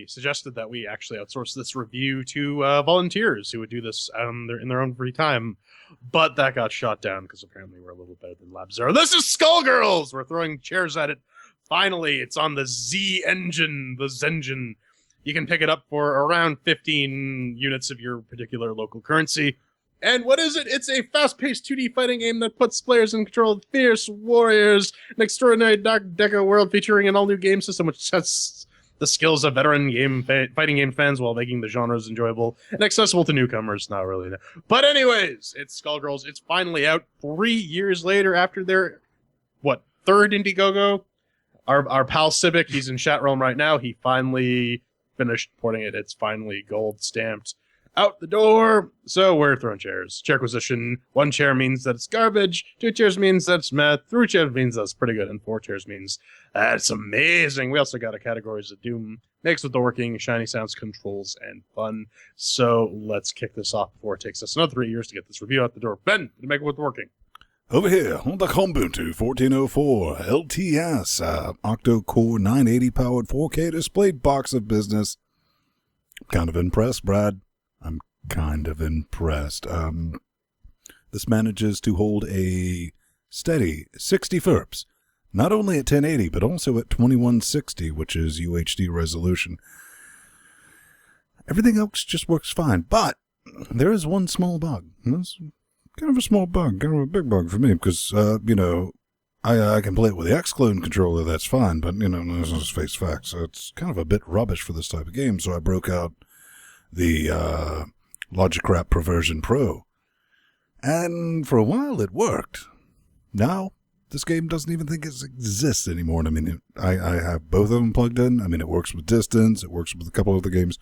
suggested that we actually outsource this review to volunteers who would do this in their own free time. But that got shot down because apparently we're a little better than Lab Zero. This is Skullgirls! We're throwing chairs at it. Finally, it's on the Z engine, the Zengen. You can pick it up for around 15 units of your particular local currency. And what is it? It's a fast-paced 2D fighting game that puts players in control of fierce warriors, an extraordinary Dark Deco world featuring an all-new game system which tests the skills of veteran fighting game fans while making the genres enjoyable and accessible to newcomers. Not really. But anyways, it's Skullgirls. It's finally out 3 years later after their, third Indiegogo? Our pal Civic, he's in chat realm right now. He finally finished porting it. It's finally gold stamped out the door. So we're throwing chairs. Chairquisition. 1 chair means that it's garbage. 2 chairs means that it's meh. 3 chairs means that's pretty good. And 4 chairs means that's amazing. We also got a categories of Doom. Mixed with the working, shiny sounds, controls, and fun. So let's kick this off before it takes us another 3 years to get this review out the door. Ben, to make it with the working. Over here on the Ubuntu 1404 LTS octo-core 980 powered 4K display box of business. Kind of impressed, Brad. I'm kind of impressed. This manages to hold a steady 60 FERPs, not only at 1080 but also at 2160, which is UHD resolution. Everything else just works fine, but there is one small bug. It's kind of a small bug, kind of a big bug for me, because, I can play it with the X-Clone controller, that's fine, but, let's just face facts. So it's kind of a bit rubbish for this type of game, so I broke out the Logicrap Perversion Pro. And for a while it worked. Now, this game doesn't even think it exists anymore. I mean, I have both of them plugged in. I mean, it works with distance, it works with a couple of other games.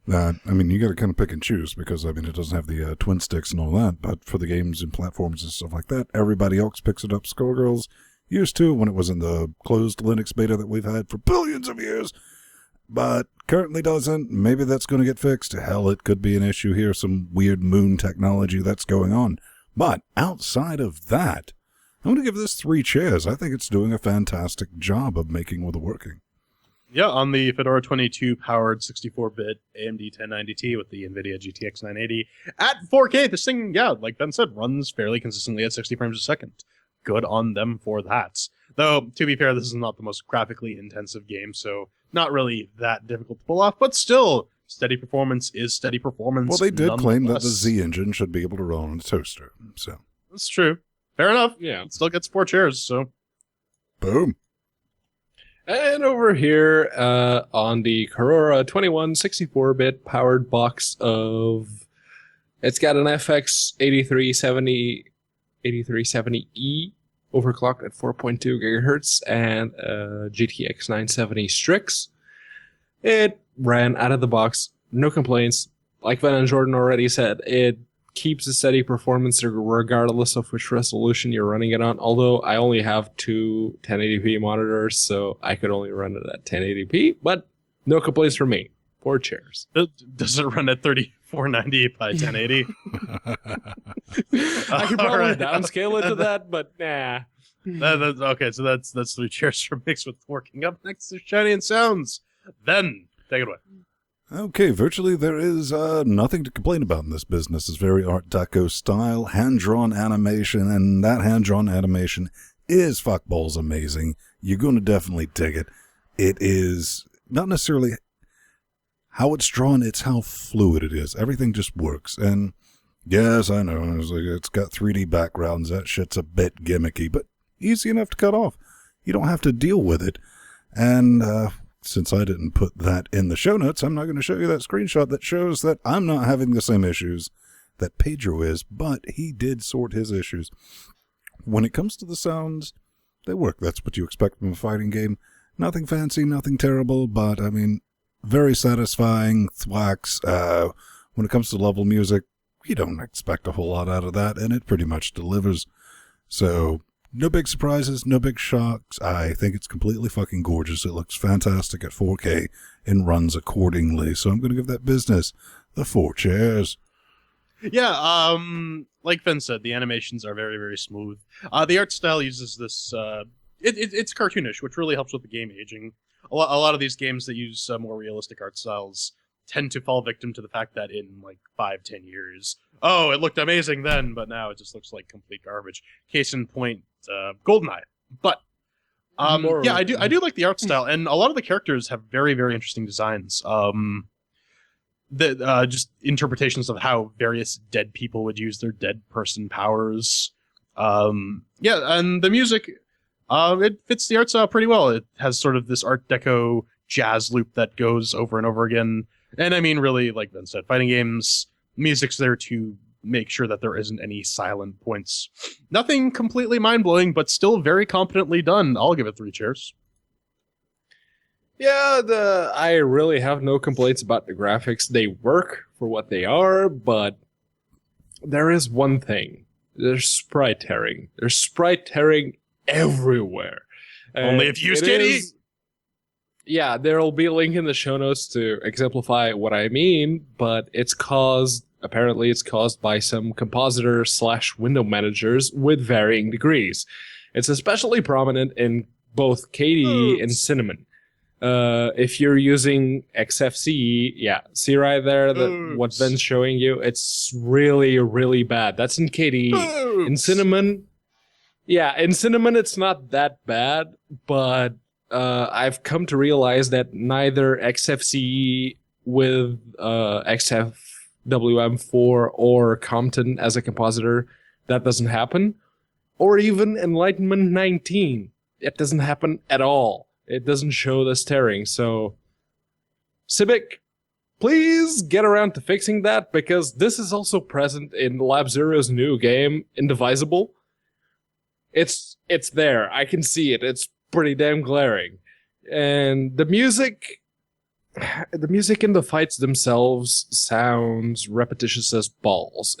You got to kind of pick and choose because, it doesn't have the twin sticks and all that. But for the games and platforms and stuff like that, everybody else picks it up. Skullgirls used to when it was in the closed Linux beta that we've had for billions of years. But currently doesn't. Maybe that's going to get fixed. Hell, it could be an issue here. Some weird moon technology that's going on. But outside of that, I'm going to give this 3 chairs. I think it's doing a fantastic job of making with the working. Yeah, on the Fedora 22 powered 64-bit AMD 1090T with the NVIDIA GTX 980 at 4K. This thing, like Ben said, runs fairly consistently at 60 frames a second. Good on them for that. Though, to be fair, this is not the most graphically intensive game, so not really that difficult to pull off, but still, steady performance is steady performance. Well, they did claim that the Z engine should be able to run on a toaster, so. That's true. Fair enough. Yeah. It still gets 4 chairs, so. Boom. And over here on the Corora 2164-bit powered box of, it's got an FX 8370E overclocked at 4.2 gigahertz and a GTX 970 Strix. It ran out of the box, no complaints. Like Van and Jordan already said, it keeps a steady performance regardless of which resolution you're running it on. Although I only have 2 1080p monitors, so I could only run it at 1080p, but no complaints from me. 4 chairs. Does it run at 3490 by 1080? I could probably downscale it to that, but nah. Okay, so that's 3 chairs for mixed with working. Up next is Shiny and Sounds. Then, take it away. Okay, virtually there is nothing to complain about in this business. It's very Art Deco style, hand-drawn animation, and that hand-drawn animation is fuckballs amazing. You're going to definitely dig it. It is not necessarily how it's drawn, it's how fluid it is. Everything just works. And yes, I know, it's got 3D backgrounds. That shit's a bit gimmicky, but easy enough to cut off. You don't have to deal with it. And since I didn't put that in the show notes, I'm not going to show you that screenshot that shows that I'm not having the same issues that Pedro is, but he did sort his issues. When it comes to the sounds, they work. That's what you expect from a fighting game. Nothing fancy, nothing terrible, but, very satisfying thwacks. When it comes to level music, you don't expect a whole lot out of that, and it pretty much delivers. So, no big surprises, no big shocks. I think it's completely fucking gorgeous. It looks fantastic at 4K and runs accordingly. So I'm going to give that business the 4 chairs. Yeah, like Finn said, the animations are very, very smooth. The art style uses this, it's cartoonish, which really helps with the game aging. a lot of these games that use more realistic art styles tend to fall victim to the fact that in like 5-10 years, oh, it looked amazing then, but now it just looks like complete garbage. Case in point, GoldenEye. But yeah, I do like the art style, and a lot of the characters have very, very interesting designs. Just interpretations of how various dead people would use their dead person powers. Yeah, and the music, it fits the art style pretty well. It has sort of this Art Deco jazz loop that goes over and over again. And I mean, really, like Ben said, fighting games, music's there to make sure that there isn't any silent points. Nothing completely mind-blowing, but still very competently done. I'll give it 3 chairs. Yeah, I really have no complaints about the graphics. They work for what they are, but there is one thing. There's sprite tearing. There's sprite tearing everywhere. Only if you used KDE. Yeah, there'll be a link in the show notes to exemplify what I mean, but apparently it's caused by some compositor/window managers with varying degrees. It's especially prominent in both KDE and Cinnamon. If you're using XFCE, yeah, see right there what Ben's showing you? It's really, really bad. That's in KDE. In Cinnamon, it's not that bad, but I've come to realize that neither XFCE with XFWM4 or Compton as a compositor, that doesn't happen. Or even Enlightenment 19, it doesn't happen at all. It doesn't show this tearing. So, Civic, please get around to fixing that, because this is also present in Lab Zero's new game, Indivisible. It's there. I can see it. It's pretty damn glaring. And the music in the fights themselves sounds repetitious as balls.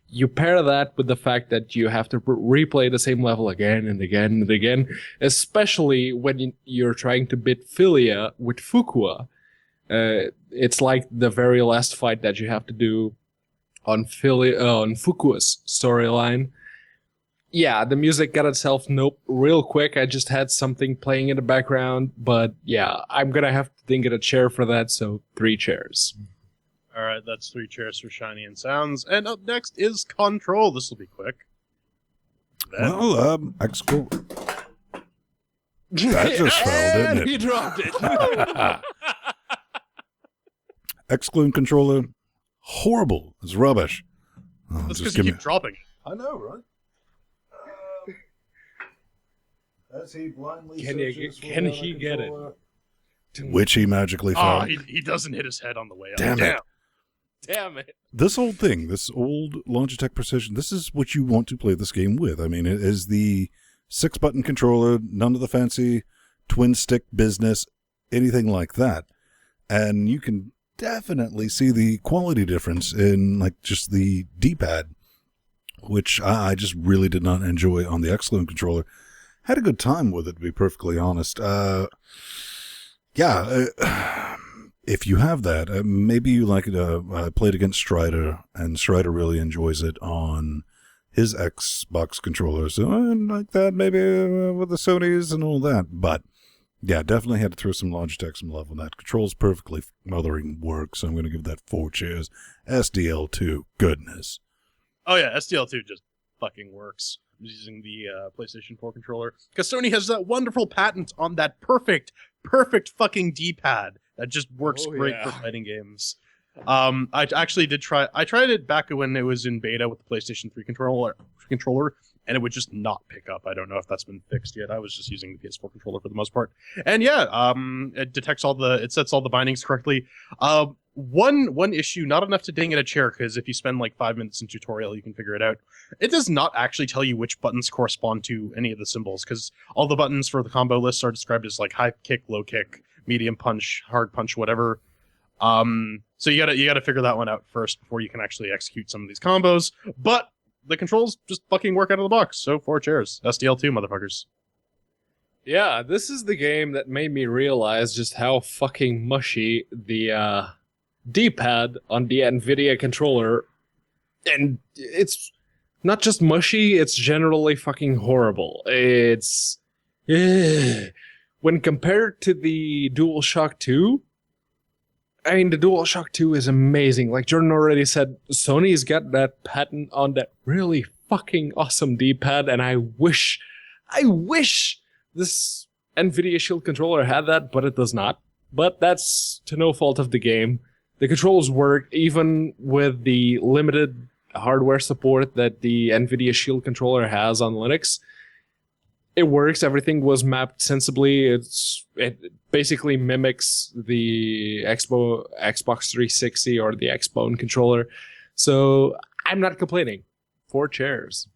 You pair that with the fact that you have to replay the same level again and again and again, especially when you're trying to beat Philia with Fukua. It's like the very last fight that you have to do on Fukua's storyline. Yeah, the music got itself nope real quick. I just had something playing in the background, but yeah, I'm gonna have to get a chair for that, so 3 chairs. All right, that's 3 chairs for Shiny and Sounds. And up next is Control. This will be quick. Well, X-Cool. That just fell, didn't it? He dropped it. Exclude controller, horrible. It's rubbish. Oh, That's because you keep dropping it. I know, right? As he blindly Can he get it? Which he magically found. He doesn't hit his head on the way up. Damn it. Damn it. This old thing, this old Logitech Precision, this is what you want to play this game with. I mean, it is the 6-button controller, none of the fancy twin stick business, anything like that. And you can definitely see the quality difference in like just the D-pad, which I just really did not enjoy on the Exclude controller. Had a good time with it, to be perfectly honest. If you have that, maybe you like it. I played against Strider, and Strider really enjoys it on his Xbox controller. So I like that, maybe with the Sonys and all that. But yeah, definitely had to throw some Logitech some love on that. Controls perfectly mothering work, so I'm going to give that 4 chairs. SDL2, goodness. Oh yeah, SDL2 just fucking works. I'm using the PlayStation 4 controller because Sony has that wonderful patent on that perfect fucking D-pad that just works great for fighting games. I actually did try. I tried it back when it was in beta with the PlayStation 3 controller, and it would just not pick up. I don't know if that's been fixed yet. I was just using the PS4 controller for the most part, and yeah, it detects it sets all the bindings correctly. One issue, not enough to ding at a chair, because if you spend like 5 minutes in tutorial, you can figure it out. It does not actually tell you which buttons correspond to any of the symbols, because all the buttons for the combo lists are described as like high kick, low kick, medium punch, hard punch, whatever. So you gotta figure that one out first before you can actually execute some of these combos. But the controls just fucking work out of the box. So 4 chairs, SDL2 motherfuckers. Yeah, this is the game that made me realize just how fucking mushy the D-pad on the NVIDIA controller, and it's not just mushy, it's generally fucking horrible. It's when when compared to the DualShock 2, I mean, the DualShock 2 is amazing. Like Jordan already said, Sony's got that patent on that really fucking awesome D-pad, and I wish this NVIDIA Shield controller had that, but it does not. But that's to no fault of the game. The controls work even with the limited hardware support that the NVIDIA Shield controller has on Linux. It works. Everything was mapped sensibly. It basically mimics the Xbox 360 or the Xbone controller. So I'm not complaining. 4 chairs.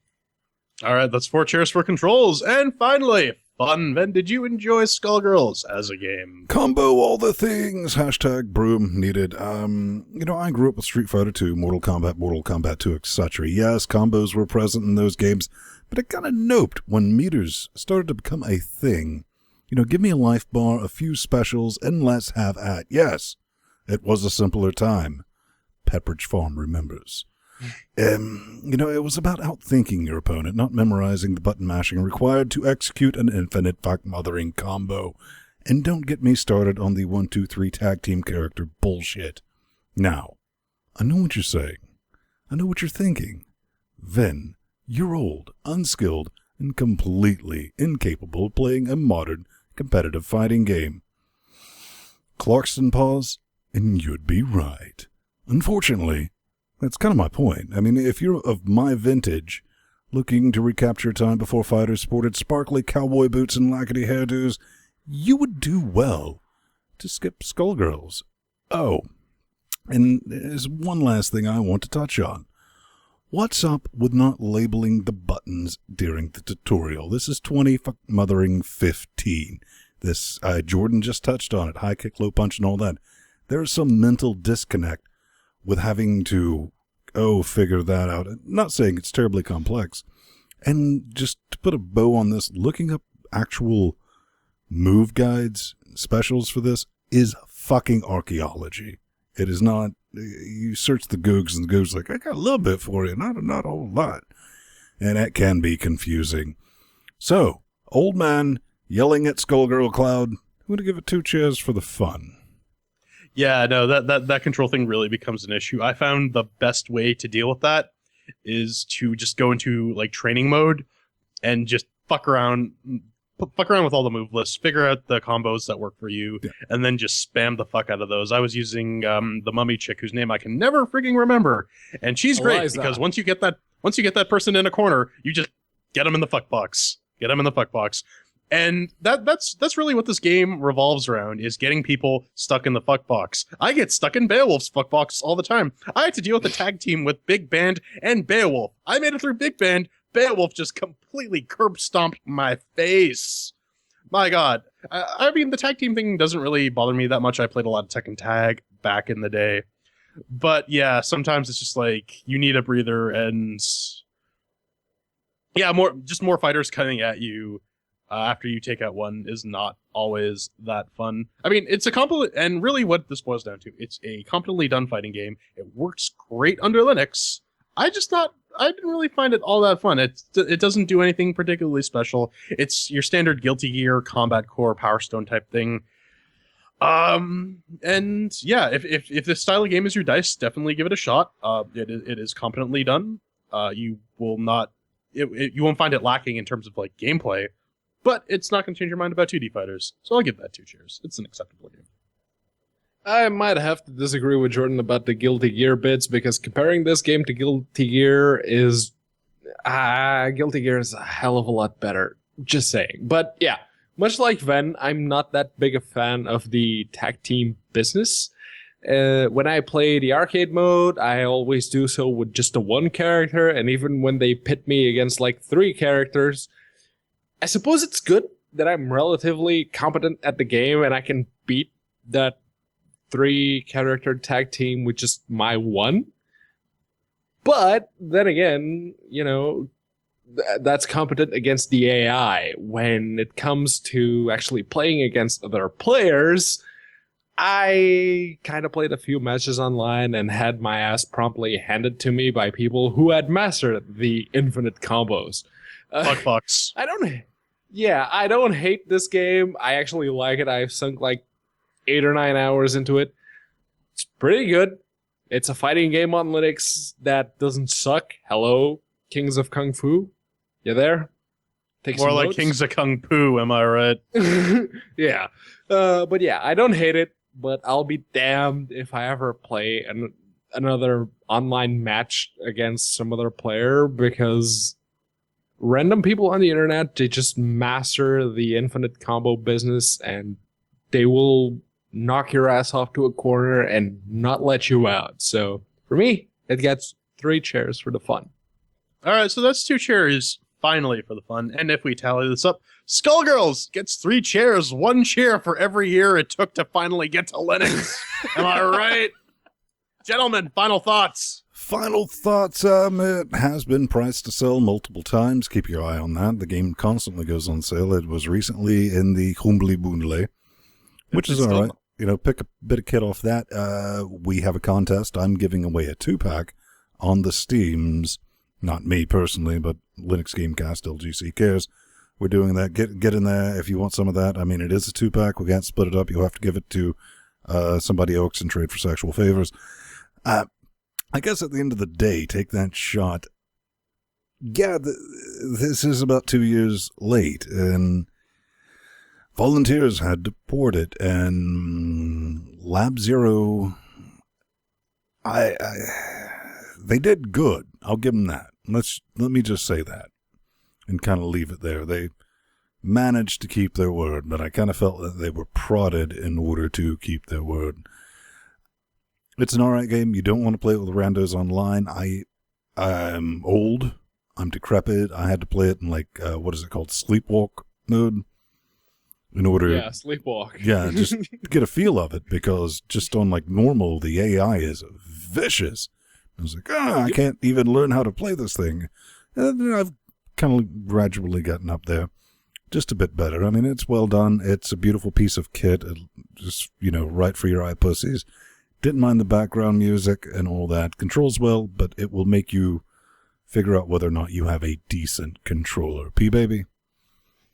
All right, that's 4 chairs for controls. And finally, fun. Ven, did you enjoy Skullgirls as a game? Combo all the things. Hashtag broom needed. I grew up with Street Fighter 2, Mortal Kombat 2, etc. Yes, combos were present in those games, but it kind of noped when meters started to become a thing. Give me a life bar, a few specials, and let's have at. Yes, it was a simpler time. Pepperidge Farm remembers. It was about outthinking your opponent, not memorizing the button mashing required to execute an infinite fuck-mothering combo. And don't get me started on the 1-2-3 tag team character bullshit. Now, I know what you're saying. I know what you're thinking. Ven, you're old, unskilled, and completely incapable of playing a modern, competitive fighting game. Clarkson pause, and you'd be right. Unfortunately, that's kind of my point. I mean, if you're of my vintage, looking to recapture time before fighters sported sparkly cowboy boots and lackady hairdos, you would do well to skip Skullgirls. Oh, and there's one last thing I want to touch on. What's up with not labeling the buttons during the tutorial? This is 20-mothering-15. This, Jordan just touched on it, high kick, low punch, and all that. There's some mental disconnect with having to, figure that out. I'm not saying it's terribly complex. And just to put a bow on this, looking up actual move guides, specials for this, is fucking archaeology. It is not, you search the Googs and the Googs like, I got a little bit for you, not a whole lot. And that can be confusing. So, old man yelling at Skullgirl Cloud, I'm going to give it 2 chairs for the fun. Yeah, no, that control thing really becomes an issue. I found the best way to deal with that is to just go into like training mode and just fuck around with all the move lists, figure out the combos that work for you, and then just spam the fuck out of those. I was using the mummy chick whose name I can never freaking remember, and she's great because once you get that person in a corner, you just get them in the fuck box. And that's really what this game revolves around, is getting people stuck in the fuck box. I get stuck in Beowulf's fuck box all the time. I had to deal with the tag team with Big Band and Beowulf. I made it through Big Band. Beowulf just completely curb stomped my face. My God. I mean, the tag team thing doesn't really bother me that much. I played a lot of Tekken Tag back in the day. But yeah, sometimes it's just like you need a breather, and yeah, more fighters coming at you after you take out one is not always that fun. I mean, it's a and really what this boils down to, it's a competently done fighting game. It works great under Linux. I didn't really find it all that fun. It doesn't do anything particularly special. It's your standard Guilty Gear, Combat Core, Power Stone type thing. And yeah, if this style of game is your dice, definitely give it a shot. It is competently done. You won't find it lacking in terms of like gameplay, but it's not going to change your mind about 2D fighters. So I'll give that 2 cheers. It's an acceptable game. I might have to disagree with Jordan about the Guilty Gear bits, because comparing this game to Guilty Gear is Guilty Gear is a hell of a lot better. Just saying. But yeah, much like Ven, I'm not that big a fan of the tag team business. When I play the arcade mode, I always do so with just the one character, and even when they pit me against like 3 characters, I suppose it's good that I'm relatively competent at the game and I can beat that 3-character tag team with just my one. But then again, that's competent against the AI. When it comes to actually playing against other players, I kind of played a few matches online and had my ass promptly handed to me by people who had mastered the infinite combos. Fuck box. I don't Yeah, I don't hate this game. I actually like it. I've sunk like 8 or 9 hours into it. It's pretty good. It's a fighting game on Linux that doesn't suck. Hello, Kings of Kung Fu. You there? Take More some like notes. Kings of Kung Fu, am I right? Yeah. But yeah, I don't hate it, but I'll be damned if I ever play another online match against some other player, because random people on the internet, they just master the infinite combo business, and they will knock your ass off to a corner and not let you out. So for me, it gets 3 chairs for the fun. All right, so that's 2 chairs finally for the fun. And if we tally this up, Skullgirls gets 3 chairs, 1 chair for every year it took to finally get to Linux. Am I right? Gentlemen, final thoughts. Final thoughts, it has been priced to sell multiple times. Keep your eye on that. The game constantly goes on sale. It was recently in the Humble Bundle, which is all right. You know, pick a bit of kit off that. We have a contest. I'm giving away a 2-pack on the Steams. Not me personally, but Linux Gamecast, L.G.C cares. We're doing that. Get in there if you want some of that. I mean, it is a 2-pack. We can't split it up. You'll have to give it to somebody else and trade for sexual favors. I guess at the end of the day, take that shot. Yeah, this is about 2 years late, and volunteers had to port it, and Lab Zero, they did good. I'll give them that. Let me just say that and kind of leave it there. They managed to keep their word, but I kind of felt that they were prodded in order to keep their word. It's an alright game. You don't want to play it with randos online. I'm old. I'm decrepit. I had to play it in what is it called? Sleepwalk mode. In order, Yeah, sleepwalk. Yeah, just get a feel of it, because just on normal, the AI is vicious. I was like, I can't even learn how to play this thing. And then I've kind of gradually gotten up there. Just a bit better. I mean, it's well done. It's a beautiful piece of kit. Just, right for your eye pussies. Didn't mind the background music and all that. Controls well, but it will make you figure out whether or not you have a decent controller. P-Baby?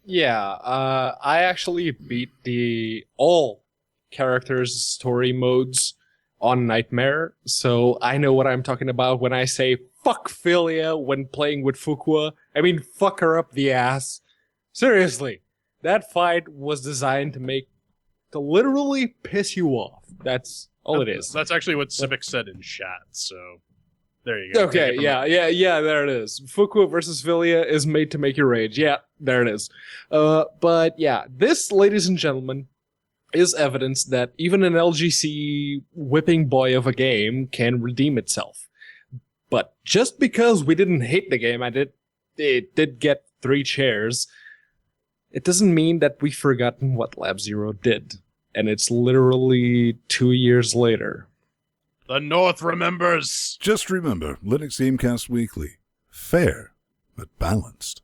Yeah, I actually beat all characters' story modes on Nightmare, so I know what I'm talking about when I say fuck Philia when playing with Fuqua. I mean, fuck her up the ass. Seriously, that fight was designed to literally piss you off. That's all it is. That's actually what Civic said in chat, so there you go. Okay, yeah, there it is. Fuqua versus Philia is made to make you rage. Yeah, there it is. But yeah, this, ladies and gentlemen, is evidence that even an L.G.C whipping boy of a game can redeem itself. But just because we didn't hate the game, it did get 3 chairs, it doesn't mean that we've forgotten what Lab Zero did. And it's literally 2 years later. The North remembers. Just remember, Linux Gamecast Weekly. Fair, but balanced.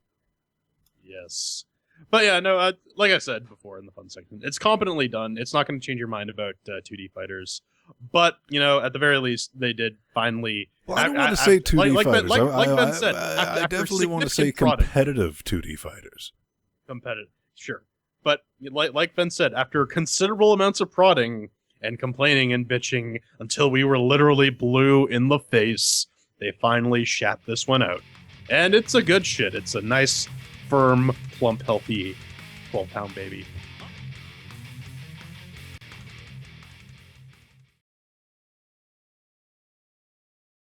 Yes. But yeah, no, like I said before in the fun section, it's competently done. It's not going to change your mind about 2D fighters. But, at the very least, they did finally... Well, I don't want to say 2D fighters. Like Ben said, I definitely want to say prodding. competitive 2D fighters. Competitive, sure. But like Ben said, after considerable amounts of prodding and complaining and bitching until we were literally blue in the face, they finally shat this one out. And it's a good shit. It's a nice, firm, plump, healthy 12-pound baby.